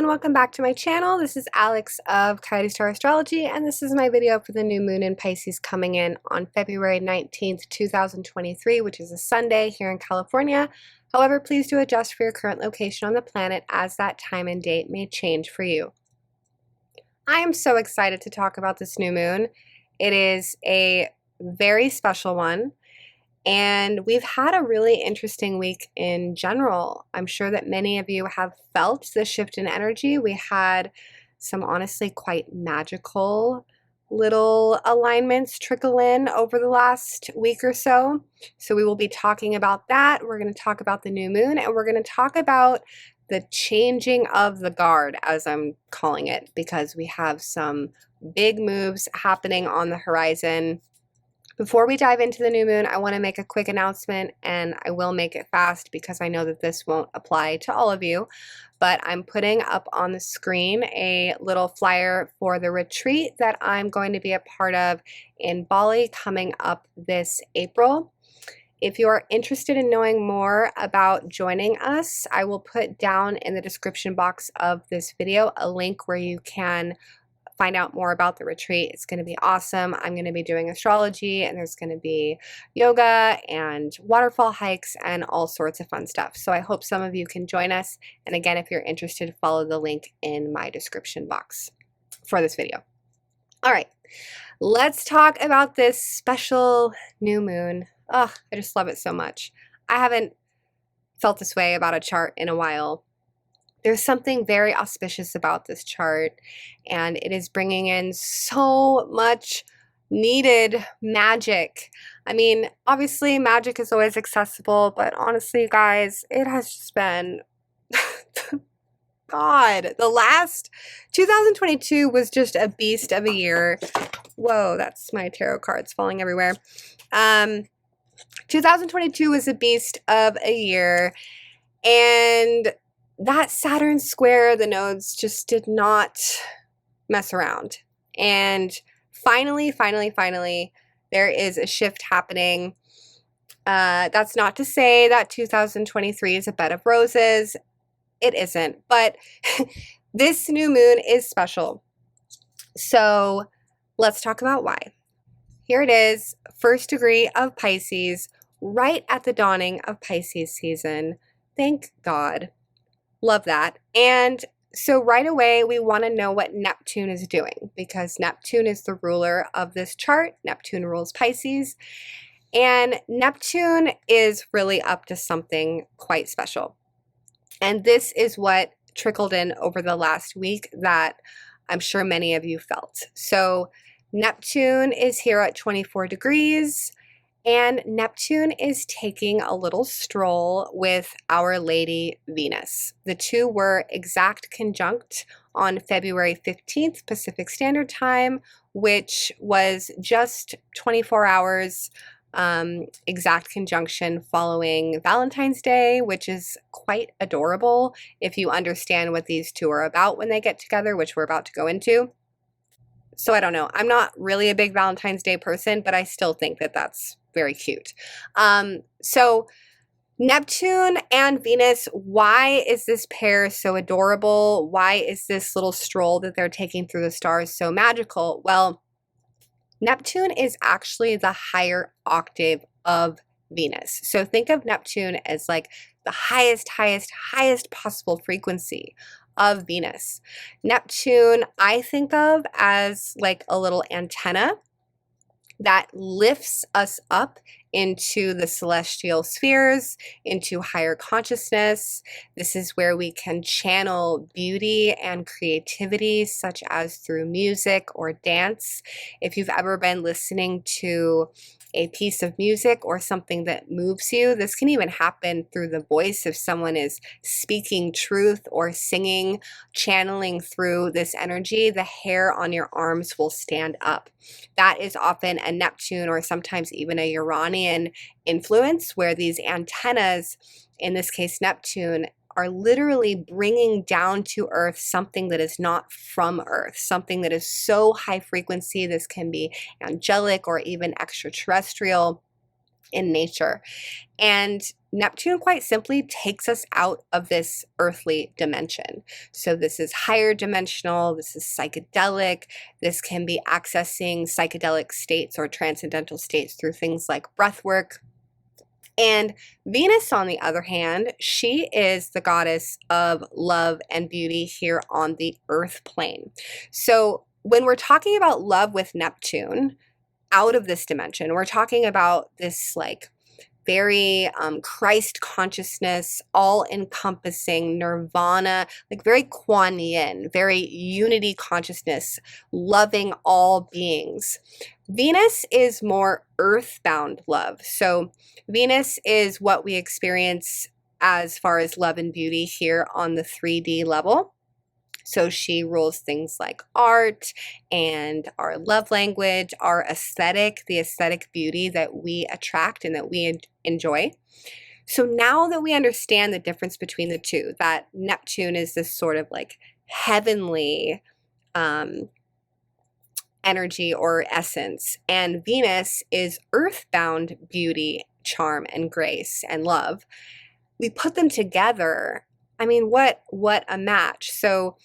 welcome back to my channel. This is Alex of Coyote Star Astrology, and this is my video for the new moon in Pisces coming in on February 19th, 2023, which is a Sunday here in California. However, please do adjust for your current location on the planet as that time and date may change for you. I am so excited to talk about this new moon. It is a very special one. And we've had a really interesting week in general. I'm sure that many of you have felt the shift in energy. We had some honestly quite magical little alignments trickle in over the last week or so. So we will be talking about that. We're going to talk about the new moon, and we're going to talk about the changing of the guard, as I'm calling it, because we have some big moves happening on the horizon. Before we dive into the new moon, I want to make a quick announcement, and I will make it fast because I know that this won't apply to all of you, but I'm putting up on the screen a little flyer for the retreat that I'm going to be a part of in Bali coming up this April. If you are interested in knowing more about joining us, I will put down in the description box of this video a link where you can find out more about the retreat. It's going to be awesome. I'm going to be doing astrology, and there's going to be yoga and waterfall hikes and all sorts of fun stuff. So I hope some of you can join us. And again, if you're interested, follow the link in my description box for this video. All right, let's talk about this special new moon. Oh, I just love it so much. I haven't felt this way about a chart in a while. There's something very auspicious about this chart, and it is bringing in so much needed magic. I mean, obviously magic is always accessible, but honestly, guys, it has just been God, the last 2022 was just a beast of a year. Whoa, that's my tarot cards falling everywhere. 2022 was a beast of a year, and that Saturn square, the nodes just did not mess around. And finally, there is a shift happening. That's not to say that 2023 is a bed of roses. It isn't. But this new moon is special. So let's talk about why. Here it is, first degree of Pisces, right at the dawning of Pisces season. Thank God. Love that. And so right away, we want to know what Neptune is doing, because Neptune is the ruler of this chart. Neptune rules Pisces. And Neptune is really up to something quite special. And this is what trickled in over the last week that I'm sure many of you felt. So Neptune is here at 24 degrees. And Neptune is taking a little stroll with Our Lady Venus. The two were exact conjunct on February 15th Pacific Standard Time, which was just 24 hours exact conjunction following Valentine's Day, which is quite adorable if you understand what these two are about when they get together, which we're about to go into. So I don't know. I'm not really a big Valentine's Day person, but I still think that that's very cute. So Neptune and Venus, why is this pair so adorable? Why is this little stroll that they're taking through the stars so magical? Well, Neptune is actually the higher octave of Venus. So think of Neptune as like the highest possible frequency of Venus. Neptune, I think of as like a little antenna that lifts us up into the celestial spheres, into higher consciousness. This is where we can channel beauty and creativity, such as through music or dance. If you've ever been listening to a piece of music or something that moves you, this can even happen through the voice if someone is speaking truth or singing, channeling through this energy, the hair on your arms will stand up. That is often a Neptune or sometimes even a Uranian influence, where these antennas, in this case Neptune, are literally bringing down to Earth something that is not from Earth, something that is so high frequency. This can be angelic or even extraterrestrial. in nature. And Neptune quite simply takes us out of this earthly dimension. So this is higher dimensional, this is psychedelic, this can be accessing psychedelic states or transcendental states through things like breath work. And Venus, on the other hand, she is the goddess of love and beauty here on the earth plane. So when we're talking about love with Neptune out of this dimension, we're talking about this like very Christ consciousness, all encompassing nirvana, like very Kuan Yin, very unity consciousness, loving all beings. Venus is more earthbound love. So Venus is what we experience as far as love and beauty here on the 3D level. So she rules things like art and our love language, our aesthetic, the aesthetic beauty that we attract and that we enjoy. So now that we understand the difference between the two, that Neptune is this sort of like heavenly energy or essence, and Venus is earthbound beauty, charm, and grace and love, we put them together. I mean, what a match. So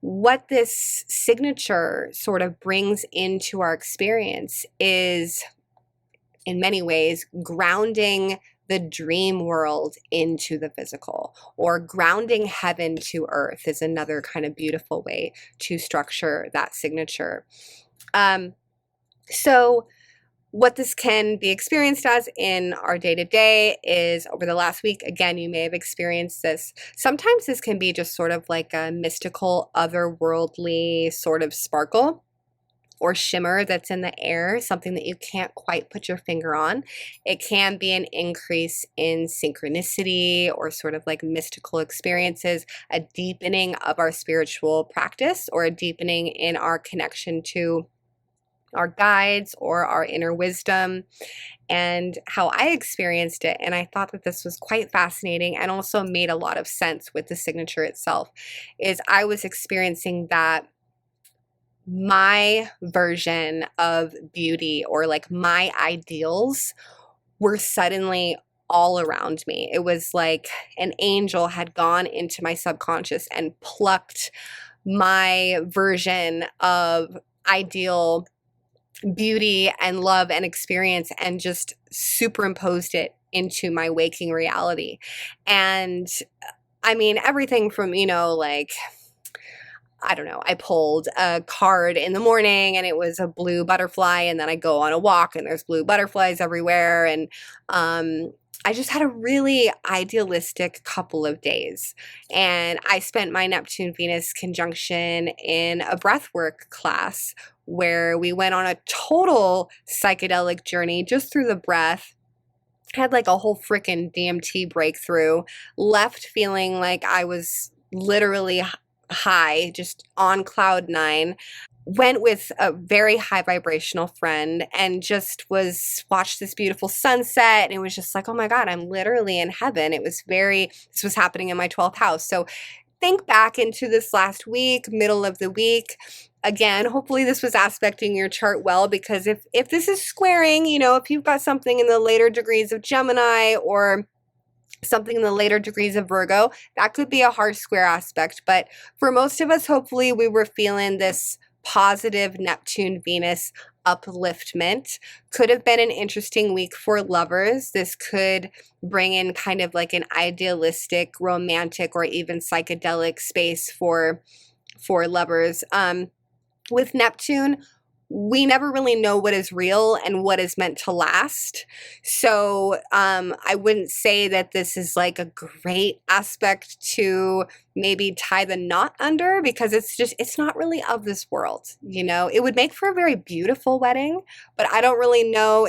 what this signature sort of brings into our experience is, in many ways, grounding the dream world into the physical, or grounding heaven to earth is another kind of beautiful way to structure that signature. So what this can be experienced as in our day-to-day is, over the last week, again, you may have experienced this. Sometimes this can be just sort of like a mystical, otherworldly sort of sparkle or shimmer that's in the air, something that you can't quite put your finger on. It can be an increase in synchronicity or sort of like mystical experiences, a deepening of our spiritual practice, or a deepening in our connection to our guides or our inner wisdom. And how I experienced it, and I thought that this was quite fascinating and also made a lot of sense with the signature itself, is I was experiencing that my version of beauty, or like my ideals, were suddenly all around me. It was like an angel had gone into my subconscious and plucked my version of ideal beauty and love and experience and just superimposed it into my waking reality. And I mean, everything from, like, I don't know, I pulled a card in the morning and it was a blue butterfly, and then I go on a walk and there's blue butterflies everywhere. And I just had a really idealistic couple of days. And I spent my Neptune Venus conjunction in a breathwork class where we went on a total psychedelic journey just through the breath. Had like a whole freaking DMT breakthrough, left feeling like I was literally high, just on cloud nine. Went with a very high vibrational friend and just watched this beautiful sunset, and it was just like, oh my God, I'm literally in heaven. This was happening in my 12th house. So think back into this last week, middle of the week. Again, hopefully this was aspecting your chart well, because if this is squaring, if you've got something in the later degrees of Gemini or something in the later degrees of Virgo, that could be a hard square aspect. But for most of us, hopefully we were feeling this positive Neptune Venus upliftment. Could have been an interesting week for lovers. This could bring in kind of like an idealistic, romantic, or even psychedelic space for lovers. With Neptune, we never really know what is real and what is meant to last. So I wouldn't say that this is like a great aspect to maybe tie the knot under, because it's not really of this world. It would make for a very beautiful wedding, but I don't really know.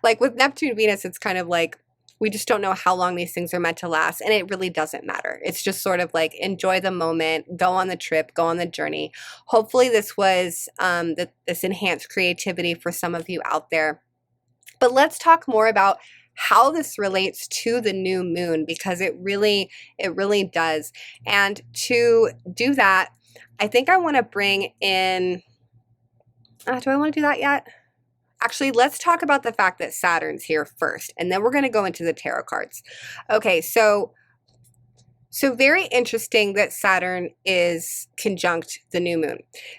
Like with Neptune Venus, it's kind of like, we just don't know how long these things are meant to last, and it really doesn't matter. It's just sort of like, enjoy the moment, go on the trip, go on the journey. Hopefully this was this enhanced creativity for some of you out there. But let's talk more about how this relates to the new moon, because it really does. And to do that, I think I want to bring in, do I want to do that yet? Actually, let's talk about the fact that Saturn's here first, and then we're going to go into the tarot cards. Okay, so very interesting that Saturn is conjunct the new moon.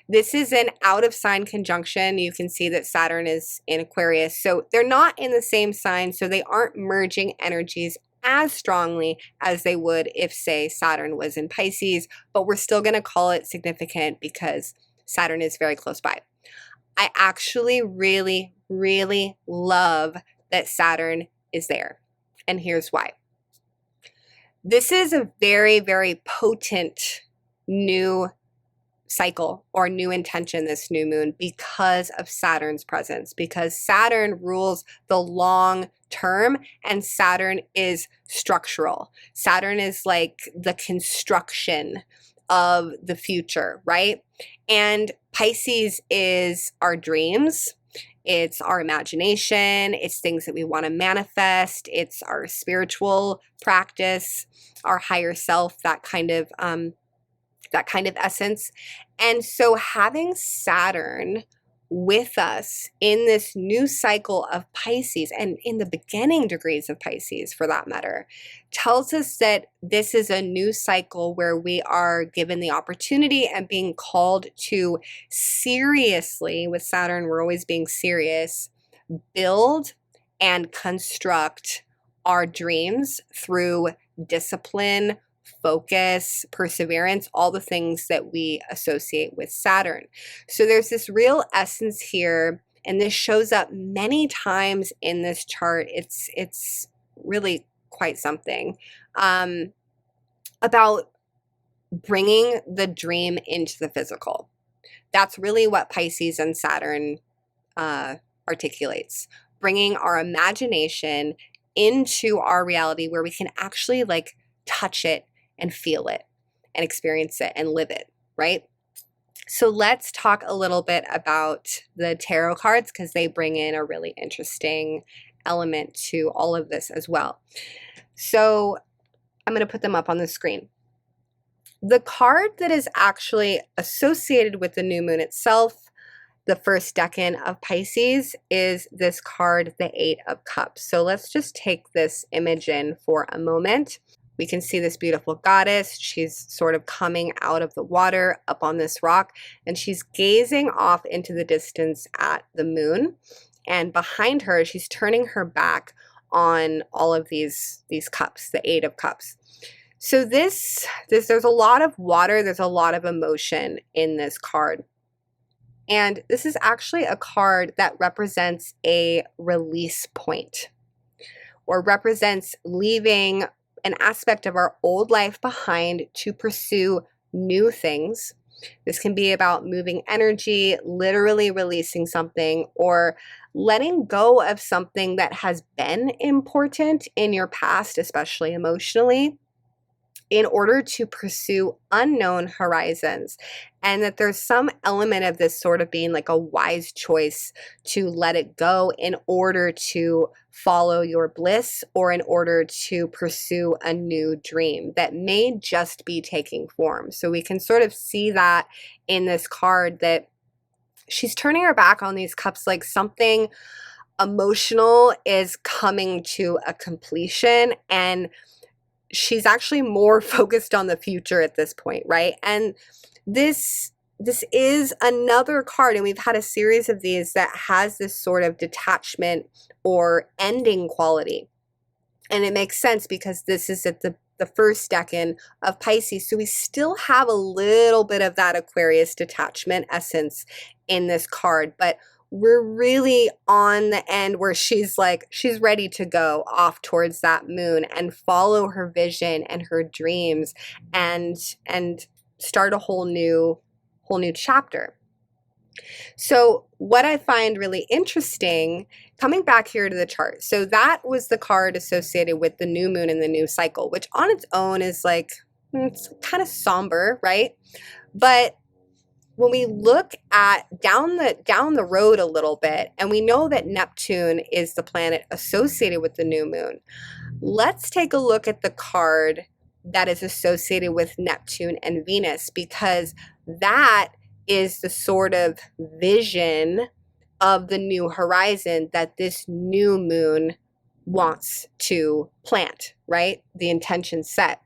This is an out of sign conjunction. You can see that Saturn is in Aquarius. So they're not in the same sign, so they aren't merging energies as strongly as they would if, say, Saturn was in Pisces, but we're still going to call it significant because Saturn is very close by. I actually really, really love that Saturn is there. And here's why. This is a very, very potent new cycle or new intention, this new moon, because of Saturn's presence, because Saturn rules the long term and Saturn is structural. Saturn is like the construction of the future, right? And Pisces is our dreams. It's our imagination. It's things that we want to manifest. It's our spiritual practice, our higher self, that kind of essence. And so having Saturn with us in this new cycle of Pisces, and in the beginning degrees of Pisces for that matter, tells us that this is a new cycle where we are given the opportunity and being called to seriously, with Saturn, we're always being serious, build and construct our dreams through discipline, focus, perseverance, all the things that we associate with Saturn. So there's this real essence here, and this shows up many times in this chart. It's really quite something about bringing the dream into the physical. That's really what Pisces and Saturn articulates, bringing our imagination into our reality where we can actually like touch it and feel it and experience it and live it, right? So let's talk a little bit about the tarot cards because they bring in a really interesting element to all of this as well. So I'm going to put them up on the screen. The card that is actually associated with the new moon itself, the first decan of Pisces, is this card, the Eight of Cups. So let's just take this image in for a moment. We can see this beautiful goddess. She's sort of coming out of the water up on this rock, and she's gazing off into the distance at the moon. And behind her, she's turning her back on all of these cups, the Eight of Cups. So there's a lot of water, there's a lot of emotion in this card. And this is actually a card that represents a release point, or represents leaving an aspect of our old life behind to pursue new things. This can be about moving energy, literally releasing something, or letting go of something that has been important in your past, especially emotionally, in order to pursue unknown horizons. And that there's some element of this sort of being like a wise choice to let it go in order to follow your bliss, or in order to pursue a new dream that may just be taking form. So we can sort of see that in this card, that she's turning her back on these cups, like something emotional is coming to a completion, and she's actually more focused on the future at this point, right? And this is another card, and we've had a series of these that has this sort of detachment or ending quality. And it makes sense because this is at the first decan of Pisces. So we still have a little bit of that Aquarius detachment essence in this card, but we're really on the end where she's ready to go off towards that moon and follow her vision and her dreams and start a whole new chapter. So what I find really interesting, coming back here to the chart, so that was the card associated with the new moon and the new cycle, which on its own is like, it's kind of somber, right? But when we look at down the road a little bit, and we know that Neptune is the planet associated with the new moon, let's take a look at the card that is associated with Neptune and Venus, because that is the sort of vision of the new horizon that this new moon wants to plant, right? The intention set.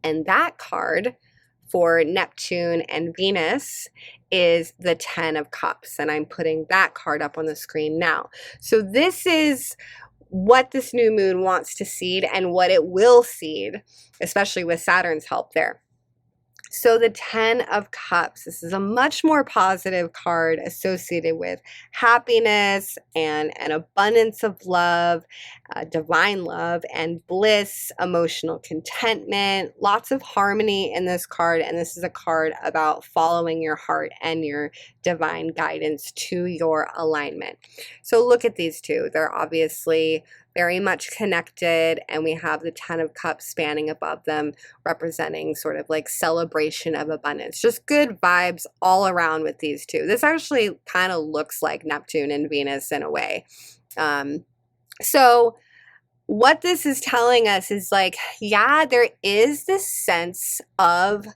And that card for Neptune and Venus is the 10 of Cups. And I'm putting that card up on the screen now. So this is what this new moon wants to seed and what it will seed, especially with Saturn's help there. So the 10 of Cups, this is a much more positive card associated with happiness and an abundance of love, divine love and bliss, emotional contentment, lots of harmony in this card. And this is a card about following your heart and your divine guidance to your alignment. So look at these two. They're obviously very much connected, and we have the 10 of Cups spanning above them, representing sort of like celebration of abundance. Just good vibes all around with these two. This actually kind of looks like Neptune and Venus in a way. So what this is telling us is like, yeah, there is this sense of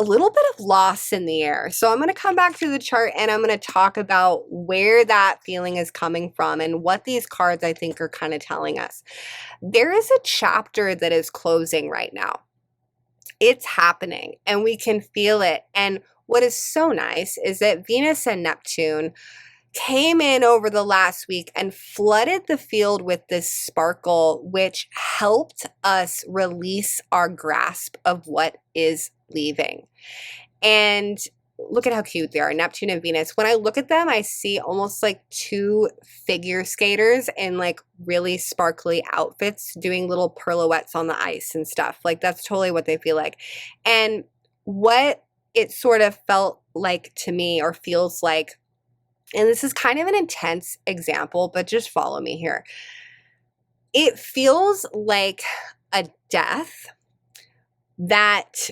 a little bit of loss in the air. So I'm going to come back to the chart and I'm going to talk about where that feeling is coming from and what these cards I think are kind of telling us. There is a chapter that is closing right now. It's happening and we can feel it. And what is so nice is that Venus and Neptune came in over the last week and flooded the field with this sparkle, which helped us release our grasp of what is leaving. And look at how cute they are, Neptune and Venus. When I look at them, I see almost like two figure skaters in like really sparkly outfits doing little pirouettes on the ice and stuff. Like that's totally what they feel like. And what it sort of felt like to me, or feels like, and this is kind of an intense example, but just follow me here. It feels like a death that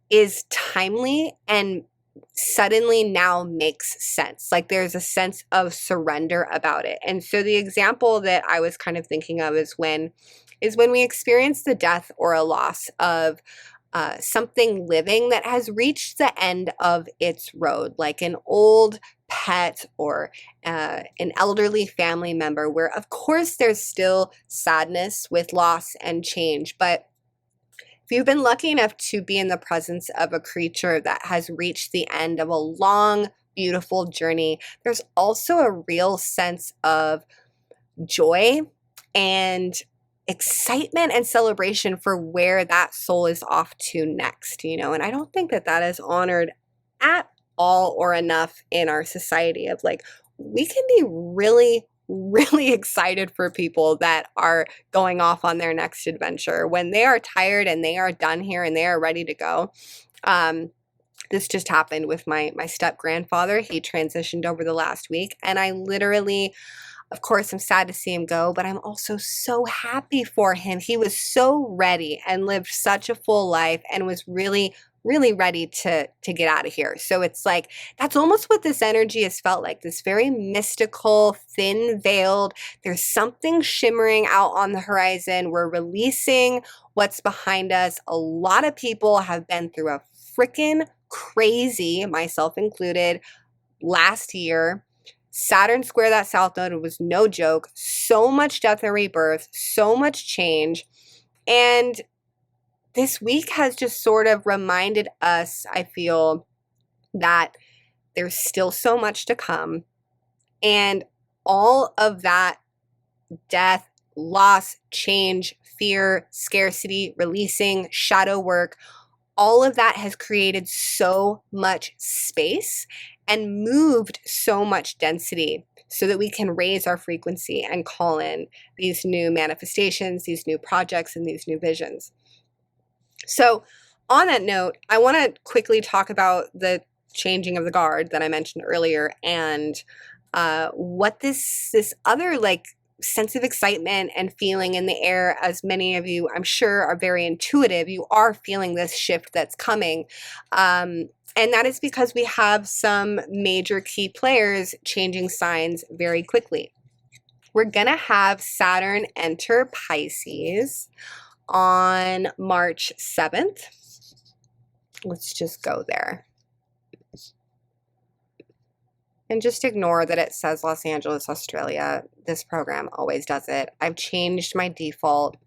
is timely and suddenly now makes sense. Like there's a sense of surrender about it. And so the example that I was kind of thinking of is when we experience the death or a loss of something living that has reached the end of its road, like an old pet or an elderly family member, where of course there's still sadness with loss and change. But if you've been lucky enough to be in the presence of a creature that has reached the end of a long, beautiful journey, there's also a real sense of joy and excitement and celebration for where that soul is off to next, you know. And I don't think that that is honored at all or enough in our society of like, we can be really, really excited for people that are going off on their next adventure when they are tired and they are done here and they are ready to go. This just happened with my step grandfather. He transitioned over the last week, and I literally, of course, I'm sad to see him go, but I'm also so happy for him. He was so ready and lived such a full life and was really, really ready to get out of here. So it's like, that's almost what this energy has felt like, this very mystical, thin veiled, there's something shimmering out on the horizon. We're releasing what's behind us. A lot of people have been through a freaking crazy, myself included, last year. Saturn square that South Node, it was no joke. So much death and rebirth, so much change. And this week has just sort of reminded us, I feel, that there's still so much to come. And all of that death, loss, change, fear, scarcity, releasing, shadow work, all of that has created so much space and moved so much density so that we can raise our frequency and call in these new manifestations, these new projects, and these new visions. So on that note, I want to quickly talk about the changing of the guard that I mentioned earlier, and what this other like sense of excitement and feeling in the air, as many of you I'm sure are very intuitive, you are feeling this shift that's coming. And that is because we have some major key players changing signs very quickly. We're going to have Saturn enter Pisces on March 7th. Let's just go there. And just ignore that it says Los Angeles, Australia. This program always does it. I've changed my default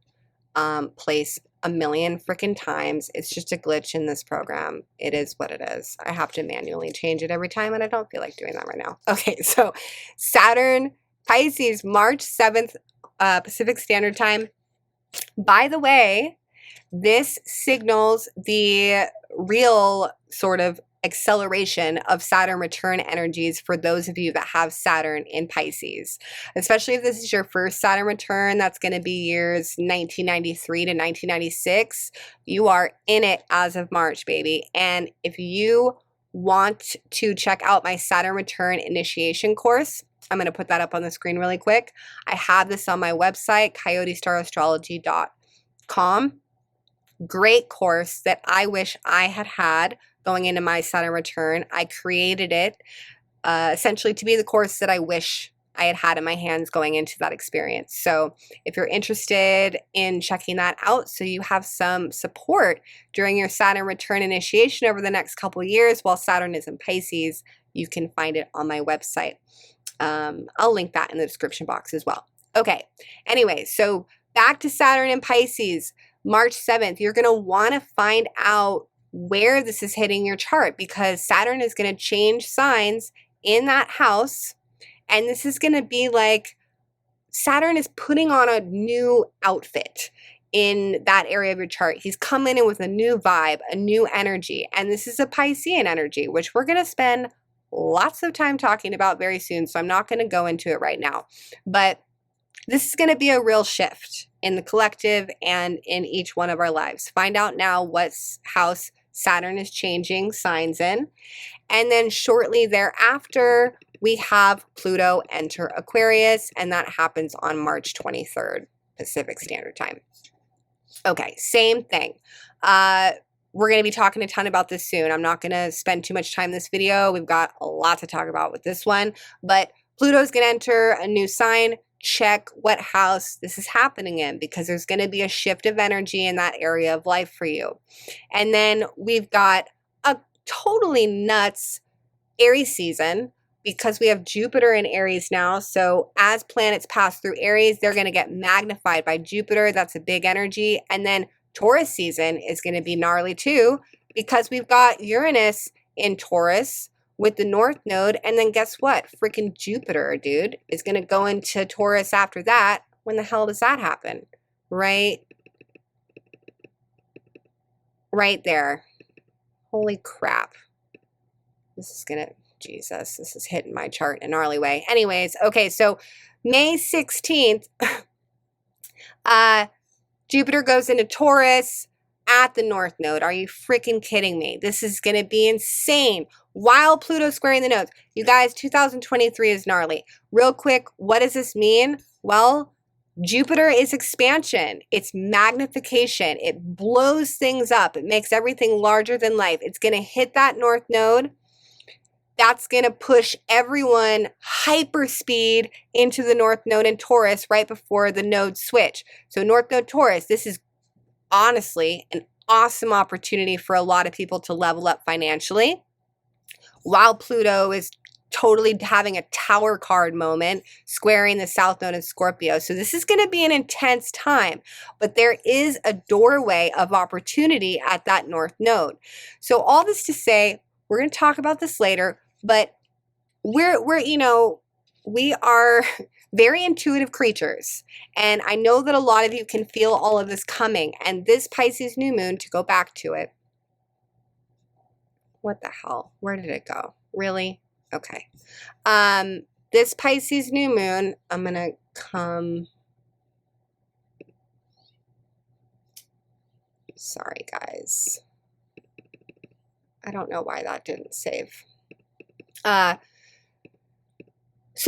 place a million freaking times. It's just a glitch in this program. It is what it is. I have to manually change it every time, and I don't feel like doing that right now. Okay, so Saturn, Pisces, March 7th, Pacific Standard Time. By the way, this signals the real sort of acceleration of Saturn return energies for those of you that have Saturn in Pisces. Especially if this is your first Saturn return, that's going to be years 1993 to 1996. You are in it as of March, baby. And if you want to check out my Saturn return initiation course, I'm going to put that up on the screen really quick. I have this on my website, coyotestarastrology.com. Great course that I wish I had had going into my Saturn return. I created it essentially to be the course that I wish I had had in my hands going into that experience. So if you're interested in checking that out so you have some support during your Saturn return initiation over the next couple of years while Saturn is in Pisces, you can find it on my website. I'll link that in the description box as well. Okay, anyway, so back to Saturn in Pisces, March 7th, you're going to want to find out where this is hitting your chart because Saturn is going to change signs in that house. And this is going to be like Saturn is putting on a new outfit in that area of your chart. He's coming in with a new vibe, a new energy. And this is a Piscean energy, which we're going to spend lots of time talking about very soon. So I'm not going to go into it right now. But this is going to be a real shift in the collective and in each one of our lives. Find out now what house Saturn is changing signs in. And then shortly thereafter, we have Pluto enter Aquarius, and that happens on March 23rd, Pacific Standard Time. Okay, same thing. We're going to be talking a ton about this soon. I'm not going to spend too much time in this video. We've got a lot to talk about with this one, but Pluto's going to enter a new sign. Check what house this is happening in because there's going to be a shift of energy in that area of life for you. And then we've got a totally nuts Aries season because we have Jupiter in Aries now. So as planets pass through Aries, they're going to get magnified by Jupiter. That's a big energy. And then Taurus season is going to be gnarly too because we've got Uranus in Taurus with the North Node, and then guess what? Freaking Jupiter, dude, is going to go into Taurus after that. When the hell does that happen? Right there. Holy crap. This is going to, Jesus, this is hitting my chart in a gnarly way. Anyways, okay, so May 16th, Jupiter goes into Taurus at the North Node. Are you freaking kidding me? This is going to be insane. While Pluto's squaring the nodes. You guys, 2023 is gnarly. Real quick, what does this mean? Well, Jupiter is expansion. It's magnification. It blows things up. It makes everything larger than life. It's going to hit that North Node. That's going to push everyone hyperspeed into the North Node in Taurus right before the nodes switch. So North Node Taurus, this is honestly an awesome opportunity for a lot of people to level up financially. While Pluto is totally having a tower card moment, squaring the South Node in Scorpio. So this is going to be an intense time, but there is a doorway of opportunity at that North Node. So all this to say, we're going to talk about this later, but we are very intuitive creatures. And I know that a lot of you can feel all of this coming. And this Pisces new moon, to go back to it, what the hell? Where did it go? Really? Okay. This Pisces new moon, I'm going to come. Sorry, guys. I don't know why that didn't save. So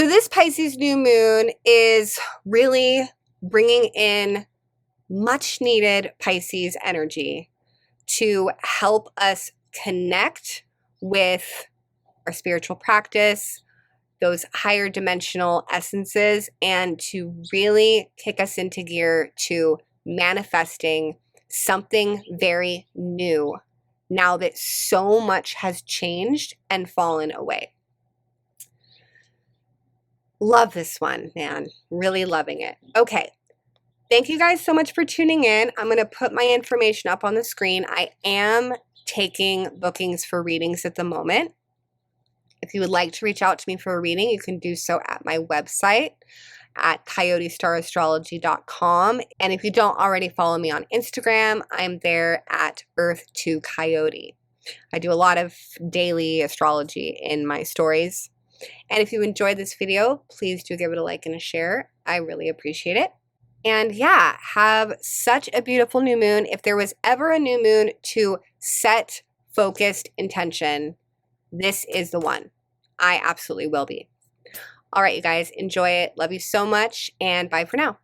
this Pisces new moon is really bringing in much needed Pisces energy to help us connect with our spiritual practice, those higher dimensional essences, and to really kick us into gear to manifesting something very new now that so much has changed and fallen away. Love this one, man. Really loving it. Okay. Thank you guys so much for tuning in. I'm going to put my information up on the screen. I am taking bookings for readings at the moment. If you would like to reach out to me for a reading, you can do so at my website at coyotestarastrology.com. And if you don't already follow me on Instagram, I'm there at Earth2Coyote. I do a lot of daily astrology in my stories. And if you enjoyed this video, please do give it a like and a share. I really appreciate it. And yeah, have such a beautiful new moon. If there was ever a new moon to set focused intention, this is the one. I absolutely will be. All right, you guys, enjoy it. Love you so much, and bye for now.